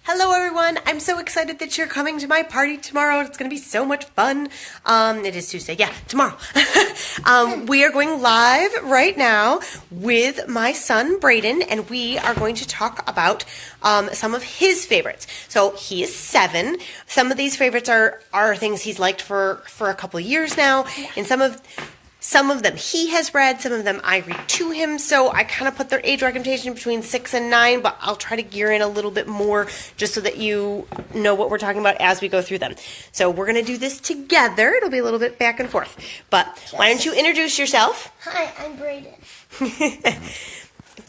Hello everyone, I'm so excited that you're coming to my party tomorrow. It's going to be so much fun. It is Tuesday, yeah, tomorrow. We are going live right now with my son Braden, and we are going to talk about some of his favorites. So he is 7. Some of these favorites are things he's liked for a couple of years now, and some of them he has read, some of them I read to him, so I kind of put their age recommendation between 6 and 9, but I'll try to gear in a little bit more just so that you know what we're talking about as we go through them. So we're going to do this together. It'll be a little bit back and forth. But why don't you introduce yourself? Hi, I'm Braden.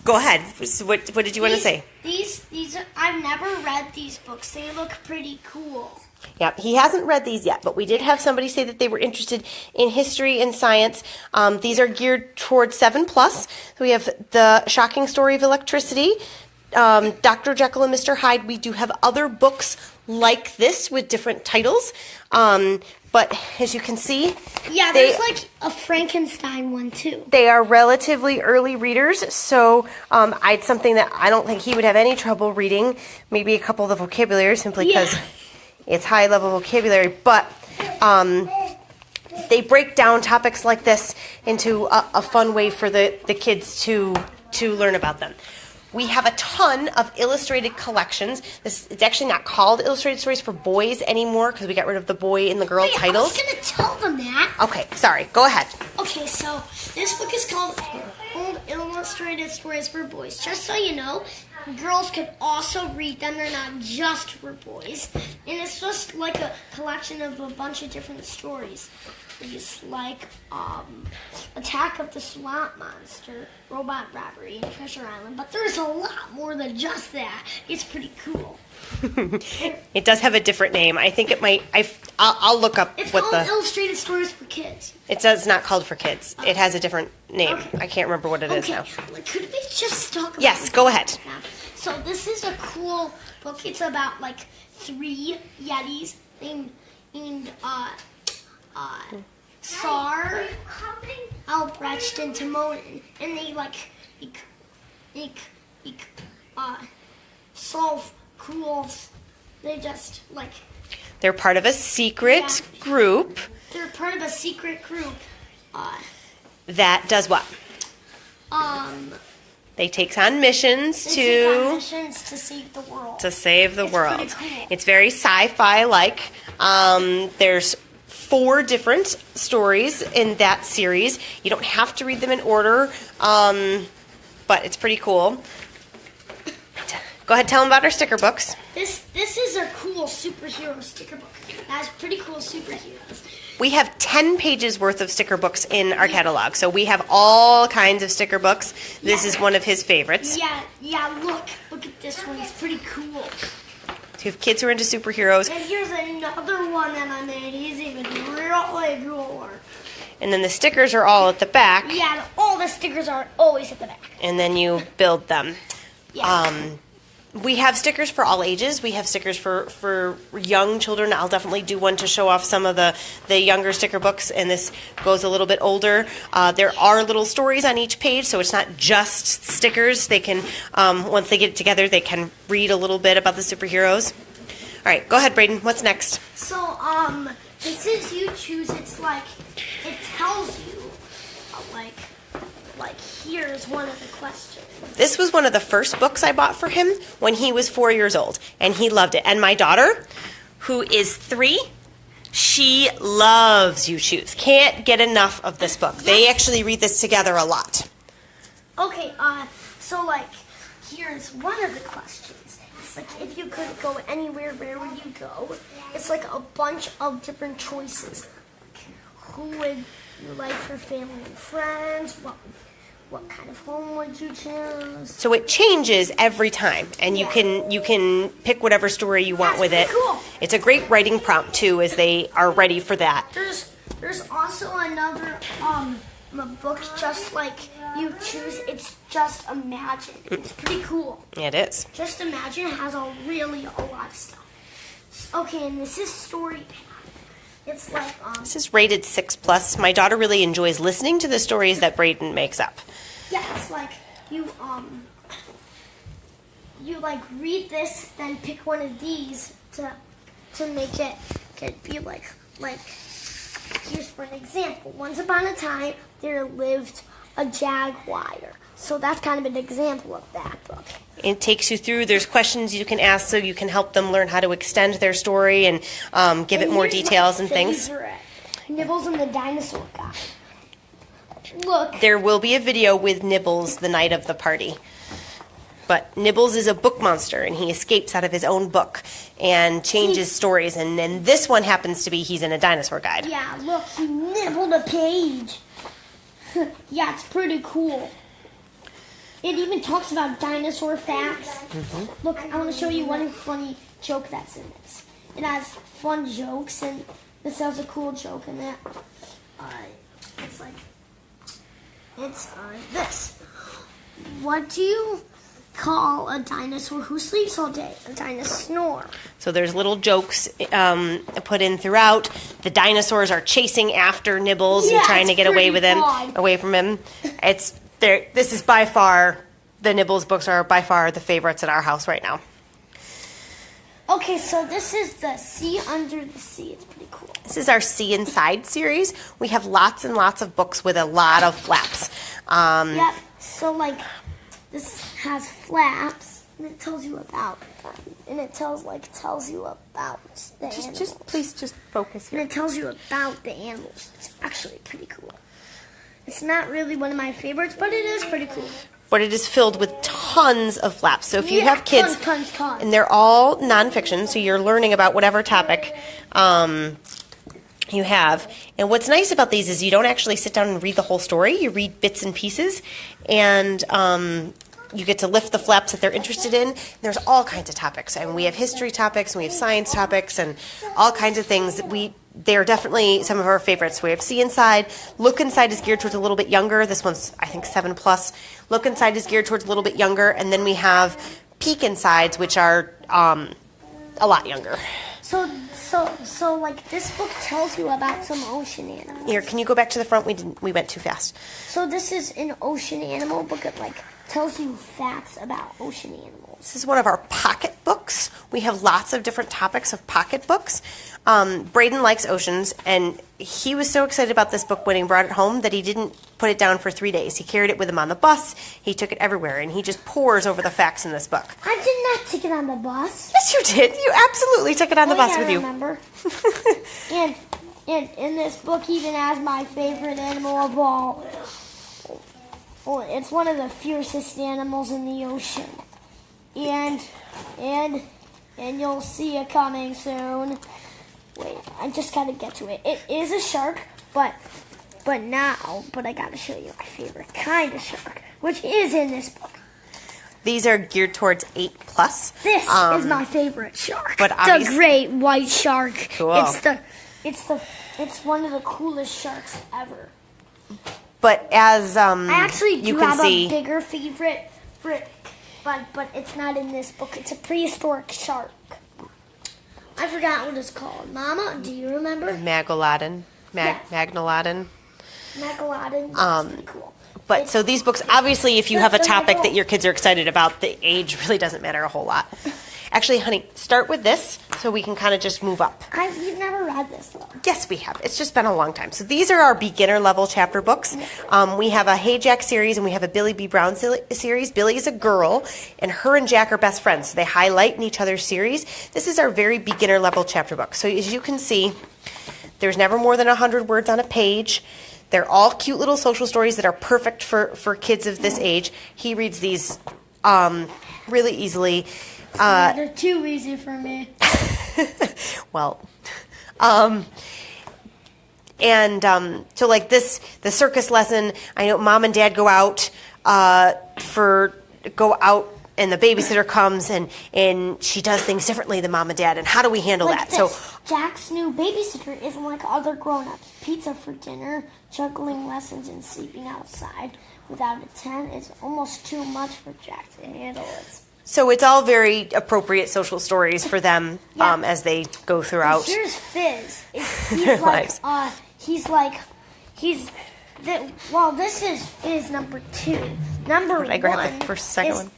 Go ahead. What did you want to say? These I've never read these books. They look pretty cool. Yeah, he hasn't read these yet, but we did have somebody say that they were interested in history and science. These are geared towards 7+. So we have The Shocking Story of Electricity, Dr. Jekyll and Mr. Hyde. We do have other books like this with different titles, but as you can see, yeah, there's like a Frankenstein one too. They are relatively early readers, so it's something that I don't think he would have any trouble reading. Maybe a couple of the vocabulary simply because it's high-level vocabulary, but they break down topics like this into a fun way for the kids to learn about them. We have a ton of illustrated collections. It's actually not called Illustrated Stories for Boys anymore because we got rid of the boy and the girl titles. I was going to tell them that. Okay, sorry. Go ahead. Okay, so this book is called Old Illustrated Stories for Boys. Just so you know, girls can also read them. They're not just for boys. And it's just like a collection of a bunch of different stories. These like Attack of the Swamp Monster, Robot Robbery, and Treasure Island. But there's a lot more than just that. It's pretty cool. It does have a different name. I think it might. I'll look up it's what called the. Illustrated Stories for Kids. It's not called for kids. It has a different name. Okay. I can't remember what it is now. Could we just talk about Yes, go ahead. So this is a cool book. It's about like 3 Yetis named Sar, Albrecht, and Timon, and they solve cool. They just like. They're part of a secret group. They're part of a secret group. That does what? They take on missions to save the world. To save the world. Pretty cool. It's very sci-fi like. There's 4 different stories in that series. You don't have to read them in order, but it's pretty cool. Go ahead, tell them about our sticker books. This is a cool superhero sticker book. It has pretty cool superheroes. We have 10 pages worth of sticker books in our catalog, so we have all kinds of sticker books. This is one of his favorites. Yeah, look at this one. It's pretty cool. So you have kids who are into superheroes. And here's another one that I made. He's even really cooler. And then the stickers are all at the back. Yeah, all the stickers are always at the back. And then you build them. Yeah. We have stickers for all ages. We have stickers for young children. I'll definitely do one to show off some of the younger sticker books, and this goes a little bit older. There are little stories on each page, so it's not just stickers. They can, once they get it together, they can read a little bit about the superheroes. All right, go ahead, Braden. What's next? So, this is you choose. It's like, it tells you, like here's one of the questions. This was one of the first books I bought for him when he was 4 years old, and he loved it. And my daughter, who is 3, she loves You Choose. Can't get enough of this book. They actually read this together a lot. Okay, so like, here's one of the questions. It's like, if you could go anywhere, where would you go? It's like a bunch of different choices. Who would you like for family and friends? What kind of home would you choose? So it changes every time, and you can pick whatever story you want with it. Cool. It's a great writing prompt too, as they are ready for that. There's also another a book just like You Choose. It's Just Imagine. It's pretty cool. It is. Just Imagine has a lot of stuff. Okay, and this is Story Path. It's like this is rated 6+. My daughter really enjoys listening to the stories that Braden makes up. Yeah, it's like you you like read this, then pick one of these to make it be like here's for an example. Once upon a time, there lived a jaguar. So that's kind of an example of that book. It takes you through. There's questions you can ask so you can help them learn how to extend their story and give it more here's details my and things. favorite, Nibbles and the Dinosaur Guy. Look. There will be a video with Nibbles the night of the party. But Nibbles is a book monster, and he escapes out of his own book and changes stories. And then this one happens to be he's in a dinosaur guide. Yeah, look, he nibbled a page. Yeah, it's pretty cool. It even talks about dinosaur facts. Mm-hmm. Look, I want to show you one funny joke that's in this. It has fun jokes, and this has a cool joke in it. It's this. What do you call a dinosaur who sleeps all day? A dinosaur. So there's little jokes put in throughout. The dinosaurs are chasing after Nibbles and trying to get away from him. This is by far, the Nibbles books are by far the favorites at our house right now. Okay, so this is the Sea Under the Sea. It's pretty cool. This is our Sea Inside series. We have lots and lots of books with a lot of flaps. Yep. So this has flaps, and it tells you about them. And it tells you about the animals. Please focus here. And it tells you about the animals. It's actually pretty cool. It's not really one of my favorites, but it is pretty cool. But it is filled with tons of flaps. So if you have kids, tons. and they're all nonfiction, so you're learning about whatever topic you have. And what's nice about these is you don't actually sit down and read the whole story. You read bits and pieces, and you get to lift the flaps that they're interested in. There's all kinds of topics, and we have history topics, and we have science topics, and all kinds of things. They're definitely some of our favorites. We have Sea Inside. Look Inside is geared towards a little bit younger. This one's, I think, 7+. Look Inside is geared towards a little bit younger. And then we have Peek Insides, which are a lot younger. So this book tells you about some ocean animals. Here, can you go back to the front? We went too fast. So this is an ocean animal book. It tells you facts about ocean animals. This is one of our pocket books. We have lots of different topics of pocket books. Braden likes oceans, and he was so excited about this book when he brought it home that he didn't put it down for 3 days. He carried it with him on the bus. He took it everywhere, and he just pores over the facts in this book. I did not take it on the bus. Yes, you did. You absolutely took it on the bus with you. I remember. and this book even has my favorite animal of all. Well, it's one of the fiercest animals in the ocean. And you'll see it coming soon. Wait, I just gotta get to it. It is a shark, but I gotta show you my favorite kind of shark, which is in this book. These are geared towards 8+. This is my favorite shark. But the great white shark. Cool. It's one of the coolest sharks ever. But as I actually you do can have see, a bigger favorite, but it's not in this book. It's a prehistoric shark. I forgot what it's called. Mama, do you remember? Megalodon. Yes. Megalodon. Megalodon. That's pretty cool. But so these books, obviously, if you have a topic that your kids are excited about, the age really doesn't matter a whole lot. Actually, honey, start with this so we can kind of just move up. You've never read this though. Yes, we have. It's just been a long time. So these are our beginner level chapter books. We have a Hey Jack series and we have a Billy B. Brown series. Billy is a girl and her and Jack are best friends. So they highlight in each other's series. This is our very beginner level chapter book. So as you can see, there's never more than 100 words on a page. They're all cute little social stories that are perfect for kids of this age. He reads these really easily. They're too easy for me. Well, so like this, the circus lesson, I know Mom and Dad go out and the babysitter comes and she does things differently than Mom and Dad, and how do we handle that? So Jack's new babysitter isn't like other grown-ups. Pizza for dinner, juggling lessons, and sleeping outside without a tent is almost too much for Jack to handle. So it's all very appropriate social stories for them as they go throughout. Here's Fizz. This is Fizz number 2. Number 1. Did I grab the second one?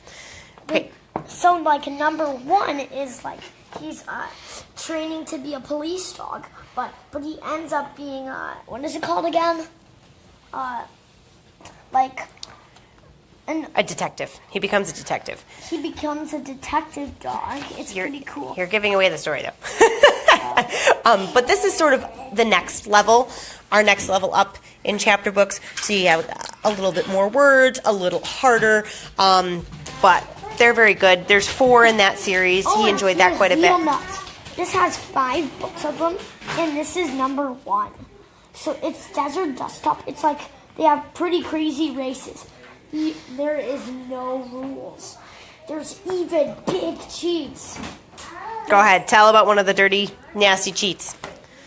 Okay. So like number 1 is like he's training to be a police dog, but he ends up being what is it called again? Like A detective. He becomes a detective. he becomes a detective dog. It's pretty cool. You're giving away the story, though. But this is sort of the next level, our next level up in chapter books. So you have a little bit more words, a little harder, but they're very good. There's 4 in that series. He enjoyed that quite a bit. This has 5 books of them, and this is number 1. So it's Desert Dust Up. It's like they have pretty crazy races. There is no rules. There's even big cheats. Go ahead. Tell about one of the dirty, nasty cheats.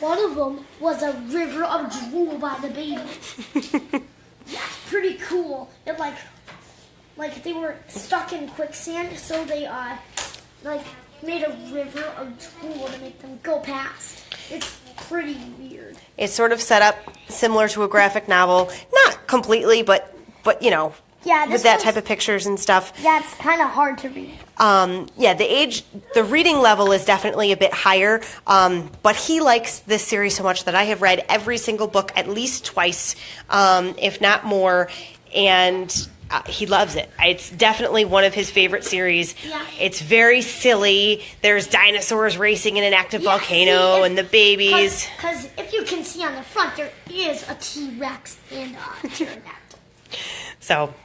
One of them was a river of drool by the babies. Yeah, it's pretty cool. It like they were stuck in quicksand, so they like made a river of drool to make them go past. It's pretty weird. It's sort of set up similar to a graphic novel. Not completely, but you know, Yeah, with that type of pictures and stuff. Yeah, it's kind of hard to read. Yeah, the reading level is definitely a bit higher, but he likes this series so much that I have read every single book at least twice, if not more, and he loves it. It's definitely one of his favorite series. Yeah. It's very silly. There's dinosaurs racing in an active volcano and the babies. Because if you can see on the front, there is a T-Rex and a pterodactyl. So,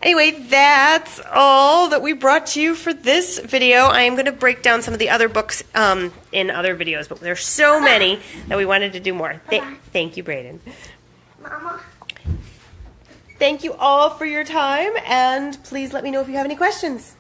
anyway, that's all that we brought to you for this video. I am going to break down some of the other books in other videos, but there's so many that we wanted to do more. Thank you, Brayden. Mama. Thank you all for your time, and please let me know if you have any questions.